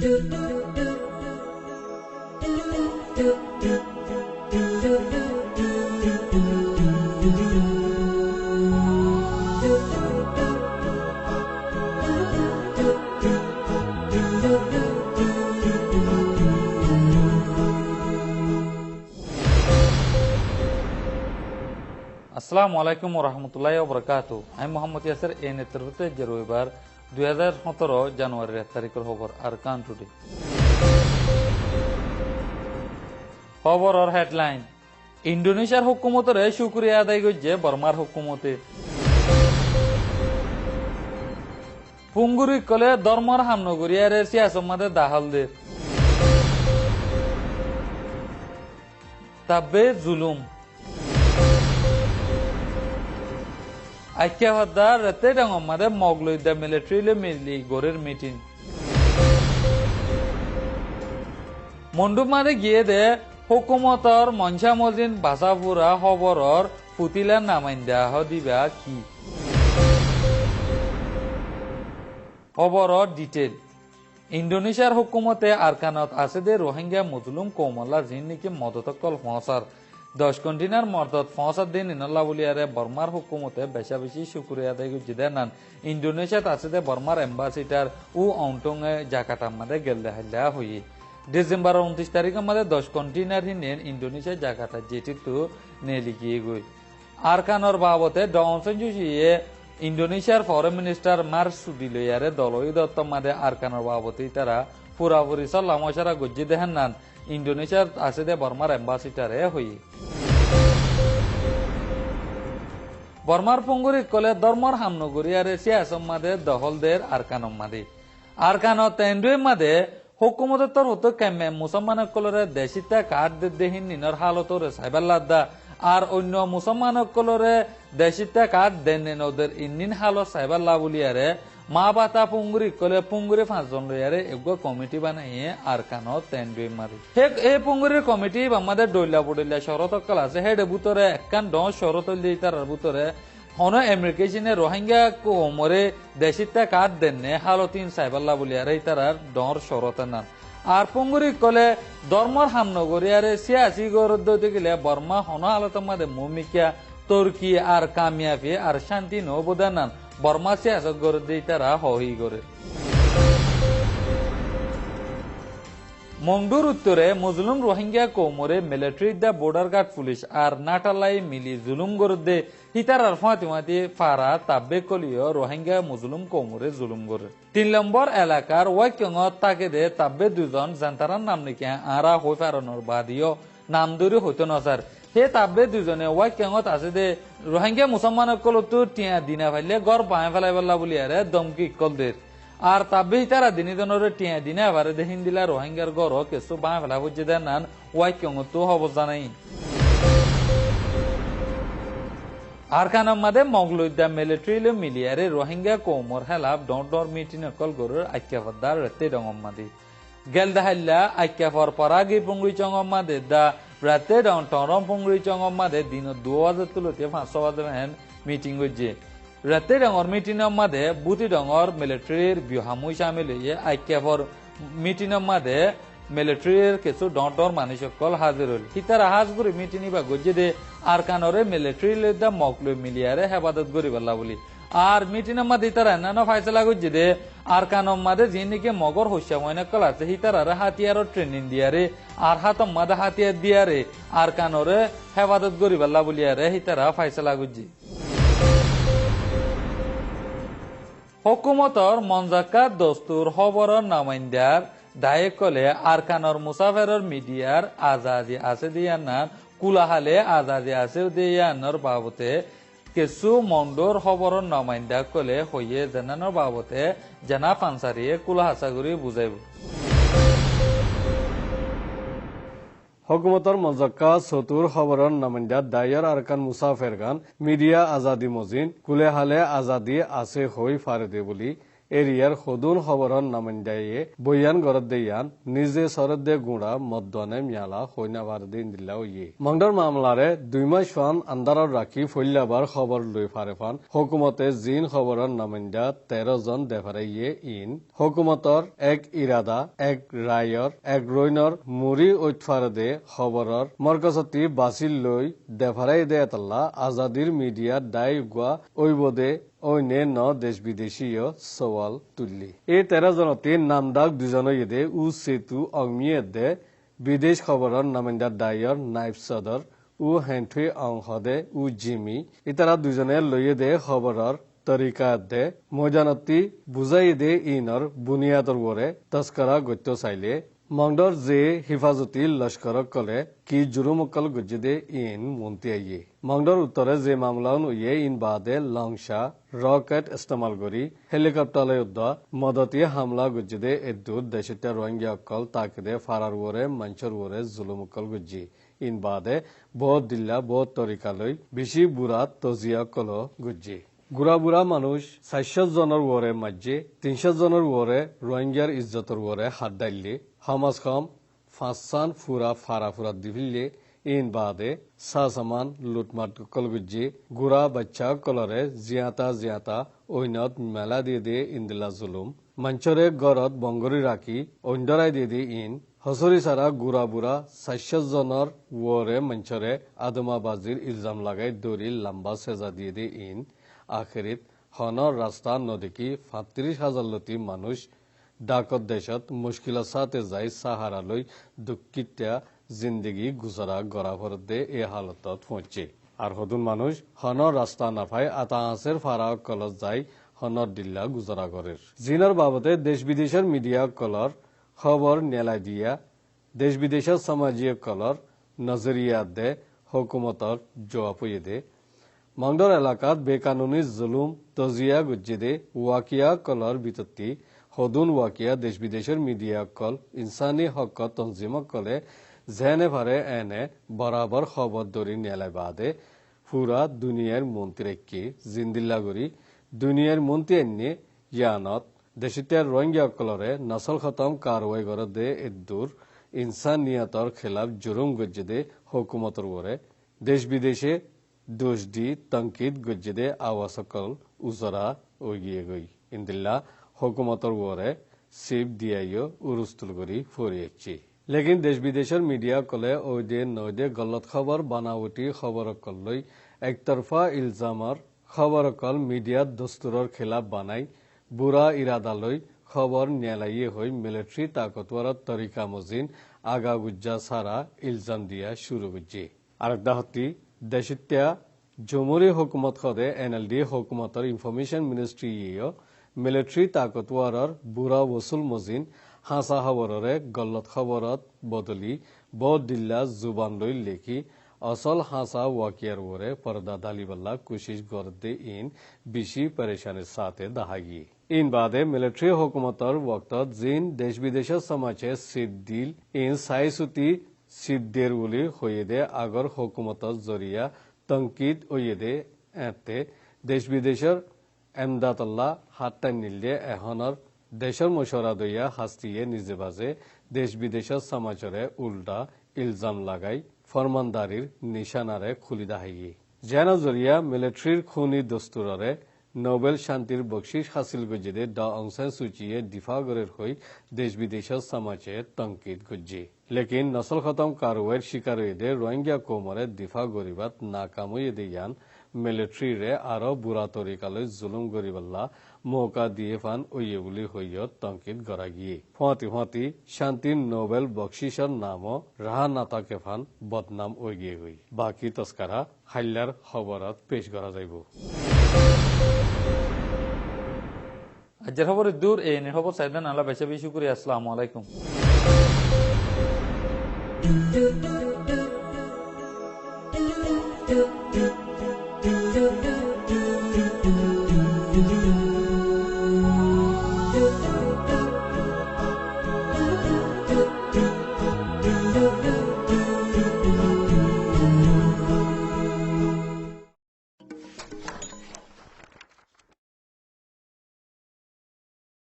আসসালামু আলাইকুম ওরহমতুল্লাহি ওয়াবারাকাতুহু। আমি মোহাম্মদ ইয়াসির এই নেতৃত্বে যে রবিবার 2017 জানুয়ারির 1 তারিখের খবর আরকান টুডে। খবরের হেডলাইন, ইন্দোনেশিয়ার হুকুমতের শুকরিয়া আদায় করছে বর্মার হুকুমতে। পুঙ্গুরি কলে ধর্মর হামনগরিয়ার সিয়াসমাদের দাহলদের তাব্বে জুলুম আইক্যাভাদার রাতে ডাঙমাদের মগলইদা মিলিটারি মিলি গোরের মিটিং মন্ডুমারে গিয়ে দে হুকুমতর মঞ্চা মজিন বাসাপুরা খবরর ফুতিলা নামাইন্দা দিবা কি খবরর ডিটেল। ইন্দোনেশিয়ার হুকুমতে আরকানত আছে দে রোহিঙ্গা মজলুম কৌমল্লা জিন নাকি মদতকল ফসার 10 কন্টিনার মর্দত 5 দিন ইনল্লা বলিয়ারে বর্মার হুকুমতে বেশা বেশি শুক্রিয়া আদায় করছে দেন। ইন্দোনেশিয়াত আছে দে বর্মার এম্বাসিডার ও অংটং জাকাতার মাঝে গেলে হাল্লা হয়ে ডিসেম্বর 29 তারিখের মাঝে 10 কন্টিনার হিনেন ইন্দোনেশিয়া জাকাতা যেটিতো নেলিগিয়ে গই আরকানর বাবতে ডনসন জুজিয়ে ইন্দোনেশিয়ার ফরেন মিনিস্টার মারসুদি লইয়ারে দলই দত্ত মাদে আরকানর বাবতে তারা পুরাপুরি সাল্লাম মশারা গজ্জি দেহেন নান ইন্দোনেশিয়ার আছে দে বর্মার এম্বাসিডারে হয়ে বর্মার পুঙ্গুরি কলে ধর্মর হামনগরিয়ারে সিয়াসম মাদে দহলদের আরকানম মাদে আরকানো তেন্ডুই মাদে হুকুমতের তরফ কেমে মুসলমান কলরে দেশিতা কাঠ দেহীন নিনর হালতরে সাইবাল্লাদা আর অন্য মুসলমান কলরে দেশিতা কাঠ দেন ওদের ইন্নিন হালত সাইবাল্লা বলিয়ারে মা বাতা পুঙ্গুরি কলে পুঙ্গুরি 5 জন লইয়ারে এগো কমিটি বানাইয়ে আরকানো তেন্ডুই মারি এই পুঙ্গুরির কমিটি আমাদের ডইলা বডইলা শরত কল আছে হেড বুতরে একখান ড শরত লিটার বুতরে হন আমেরিকানে রোহিঙ্গা কোমরে দেশিতা কাঠ দেননে হালতিন সাইবাল্লা বলিয়ারে তারা ডর শরত নান আর পুঙ্গুরি কলে ধর্মর হামনগরিয়ারে সিয়াসি গরদ্দতে গেলে বর্মা হন হালত মাদে মুমিকা তুর্কি আর কামিয়াফি আর শান্তি নবদানান বর্মা সিয়াসত গরদ্দে তারা হই করে মংডুর উত্তরে মুজলুম রোহিঙ্গা কোমরে মিলিটারি দা বর্ডার গার্ড পুলিশ আর নাটালাই মিলি জুলুম গরদ্দে হিতারার ফাতিমাতি ফারা তাব্বে কলিও রোহিঙ্গা মুজলুম কোমরে জুলুম করে 3 নম্বর এলাকার ওয়াক্যঙ তাকে দে তাব্বে দুজন জান্তারার নাম নাকি আরা হই ফারানোর বাদিও নাম দূরে হইতো নসার হে তাব্বে দুজনে ওয়াক্যঙত আছে দে রোহিঙ্গা মুসলমান কলতো টিয়া দিনা ফাইলে গড় বাঁয়ে ফেলাই বললা বলি আরে দমকি কলদের আর তাব্বে হিতারা দিনিজনের টিয়া দিনা এবারে দেহিন দিলা রোহিঙ্গার গড় কিছু বাঁয়ে ফেলা বুঝে দেন নান ওয়াক্যঙতো হব জানাই আরকানম মাদে মগলইদা মিলিটারি মিলিয়ারে রোহিঙ্গা কোমর হেলাপ ডর মিটিং কল গরুর আইক্যাফাদার রাতে ডঙম মাদে গেলদা হাল্লা আইক্যাফর পরাগি পুঙ্গুই চঙম মাদে দা রাতে ডং টরম পুঙ্গুই চঙম মাদে দিন 2000 তুলতে 500 বাজে হেন মিটিং হইছে রাতে ডঙর মিটিং মাদে বুতি ডঙর মিলিটারির বিহামুই শামিল হইয়ে আইক্যাফর মিটিং মাদে মিলিটারির কিছু ডর মানুষ সকল হাজির হল হিতারা হাজ করে মিটিং বা গজ্জে দে আরকানরে মিলিটারি লইদা মকলু মিলিয়ারে হেফাজত করি বললা বলি আর মিটিং মাদে তারা নানা ফাইসলা গজ্জে দে আরকানম মাদে যিনিকে মগর হইসা ময়না কল আছে হিতারারে হাতিয়ার ট্রেনিং দিয়ারে আর হাতম মাদে হাতিয়ার দিয়ারে আরকানরে হেফাজত করি বললা বলিয়ারে হিতারা ফাইসলা গজ্জে হুকুমতর মনজাকাত দস্তুর খবরর নামাইন্দার দায়ে কলে আরকানর মুসাফেরর মিডিয়ার আজাদি আছে দিয়ানার কুলাহালে আজাদি আছে দিয়ানোর বাবতে কিছু মন্ডর খবরর নামাইন্দা কলে হইয়ে জানানোর বাবতে জানা পানসারিয়ে কুলাহাসাগুড়ি বুঝাইব হুকুমতর মজক্কা চতুর খবরর নামাইন্দা দায়র আরকান মুসাফের গান মিডিয়া আজাদি মজিন কুলে হালে আজাদি আছে হই ফারেদে বলি এরিয়ার হদুন খবরন নামন্দায়ে বয়ান গরদ দেয়ান নিজে সরদ দে গুড়া মদ্দনে মিয়ালা হইনাবার দিন দিল্লা ইয়ে মংডর মামলারে 2 মাস ফান আন্দারত রাখি ফইলাবার খবর লই ফারে ফান হুকুমতে জিন খবরন নামন্দা 13 জন দেফারাইয়ে ইন হুকুমতর এক ইরাদা এক রায়র এক রইনর মুরি ঐতফারে দে খবরর মরকজতি বাসিল লই দেফারাই দে এতলা আজাদির মিডিয়া দায় গুয়া ওইবদে ওইনে ন দেশ বিদেশীয় সওয়াল তুললি এই 13 জনতে নামদাক দুজন ইদে উ সেতু অগমিয়ে দে বিদেশ খবরর নামেন্দার দায়র নাইব সদর উ হেন্টুই অংহদে উ জিমি ইতারা দুজনে লইয়ে দে খবরর তরিকা দে মজানতি বুঝাই দে ইনর বুনিয়াদর ওরে তস্করা গত্য চাইলে মংডর যে হিফাজতি লস্কর কলে কি জুরুমকল গজ্জে ইন মন্তি আইয়ে মংডর উত্তরে যে মামলাউন উইয়ে ইন বাদে লংশা রকেট ইস্তেমাল করি হেলিকপ্টার উদ্দ মদতি হামলা গজ্জে এদুর দেশিতা রোহিঙ্গা অকল তাকিদে ফারার ওরে মঞ্চর ওরে জুলুমকল গজ্জি ইন বাদে বহুত দিল্লা বহুত তরিকালৈ বেশি বুড়া তজিয়া কল গজ্জি গুড়া বুড়া মানুষ 400 জনের ওরে মাঝে 300 জনের ওরে রোহিঙ্গার ইজ্জতর ওরে হাত ডাইলে হামাজ খাম 5 সান ফুরা ফারা ফুরা দিভিলে ইন বাদে সামান লুটমাট কলগুজি গুড়া বাচ্চা কলরে জিয়াতা ওইনত মেলা দিয়ে ইন্দিলা জুলুম মঞ্চরে গরত বঙ্গরি রাখি অন্ডরাই দিয়ে ইন হসরি সারা গুড়া বুড়া 400 জনের ওরে মঞ্চরে আদমাবাজির ইলজাম লাগাই দৌড়ি লম্বা সেজা দিয়ে ইন আখেরিত হনর রাস্তা নদীকি 35,000 লতি মানুষ ডাকত দেশত মুশকিলের সাথে যাই সাহারালৈ দুঃখিতা জিন্দগি গুজরা গড়া ভরতে এ হালতত পৌঁছে আর হদুন মানুষ হনর রাস্তা নাফাই আতা আঁচের ফারা কলত যাই হনর দিল্লা গুজরা গড়ের জিনর বাবদে দেশ বিদেশের মিডিয়া কলর খবর নেলাই দিয়া দেশ বিদেশের সমাজীয় কলর নজরিয়া দে হুকুমতর জবাব দে মংডর এলাকাত বেকানুনি জুলুম তজিয়া গুজ্জেদে ওয়াকিয়া কলর বিতত্তি হদুন ওয়াকিয়া দেশ বিদেশের মিডিয়া কল ইনসানি হক তঞ্জিম কলে জেনে ভারে এনে বরাবর খবর দরি নেলাই বাদে পুরা দুনিয়ার মন্ত্রী জিন্দিল্লাগুড়ি দুনিয়ার মন্ত্রী এনে ইয়ানত দেশিতার রোহিঙ্গা কলরে নসল খতম কারওয়াই করে দে এদুর ইনসানিয়তর খেলাফ জুরুম গজ্জেদে হুকুমতর ওরে দেশ বিদেশে দোষ দি তঙ্কিত গজ্জেদে আওয়াসকল উজরা ওগিয়ে গই ইন্দিল্লা হুকুমতর ওরে সিপ দিয়াইও উরুস্তুল করি ফরিয়েছি লেকিন দেশ বিদেশের মিডিয়া কলে ওই দে নদে গলত খবর বানাওটি খবর কলই একতরফা ইলজামর খবর কল মিডিয়াত দস্তুরর খেলাফ বানাই বুড়া ইরাদালৈ খবর নেলাইয়ে হই মিলিটারি তাকতওয়ার তরিকা মজিন আগা গুজ্জা সারা ইলজাম দিয়া শুরু গুজ্জি আরেকদা হতি দেশিত্যা জমুরি হুকুমত খদে এনএলডি হুকুমতর ইনফরমেশন মিনিস্ট্রি মিলিটারি তাকতওয়ারর বুড়া ওসুল মজিন হাসা খবররে গল্লত খবরত বদলি বহুত দিল্লা জুবান লৈ লেখি অসল হাসা ওয়াকিয়ার ওরে পর্দা দালিবাল্লা কোশিশ করতে ইন বেশি পরেশানির সাথে দাহাগি ইন বাদে মিলিটারি হুকুমতর ওয়াক্তত জিন দেশ বিদেশের সমাজে সিদ্দিল ইন সাইসুতি সিদ্দের উলি হয়ে দে আগর হুকুমতর জরিয়া তঙ্কিদ হয়ে দে এতে দেশ বিদেশের এমদাদুল্লাহ হাতটা নিলে এখনর দেশের মশরা দইয়া হাস্তিয়ে নিজে বাজে দেশ বিদেশের সমাজরে উল্টা ইলজাম লাগাই ফরমানদারির নিশানারে খুলি দাহাইয়ে যেন জরিয়া মিলিটারির খুনি দস্তুররে নোবেল শান্তির বকশিস হাসিল গজ্জেদে ড অং সান সুচিয়ে দিফা গরের হই দেশ বিদেশের সমাজে তঙ্কিত গজ্জে লেকিন নসল খতম কারওয়ের শিকার হয়ে রোহিঙ্গা কোমরে দিফা গরিবাত নাকাম হয়ে ইয়ান মিলিটারিরে আরো বুড়া তরিকালৈ জুলুম গরিবাল্লা মৌকা দিয়ে ফান ওয়ে বলি হইয়ত তঙ্কিত গড়া গিয়ে ফতি শান্তির নোবেল বকশিসর নামও রাহা নাতাকে ফান বদনাম ওই গিয়ে হই বাকি তস্কারা হাইলার খবরত পেশ করা যাইব আজের খবর দূর এই খবর সাইদান আল্লাহ বেশি বেশি করে আসসালামু আলাইকুম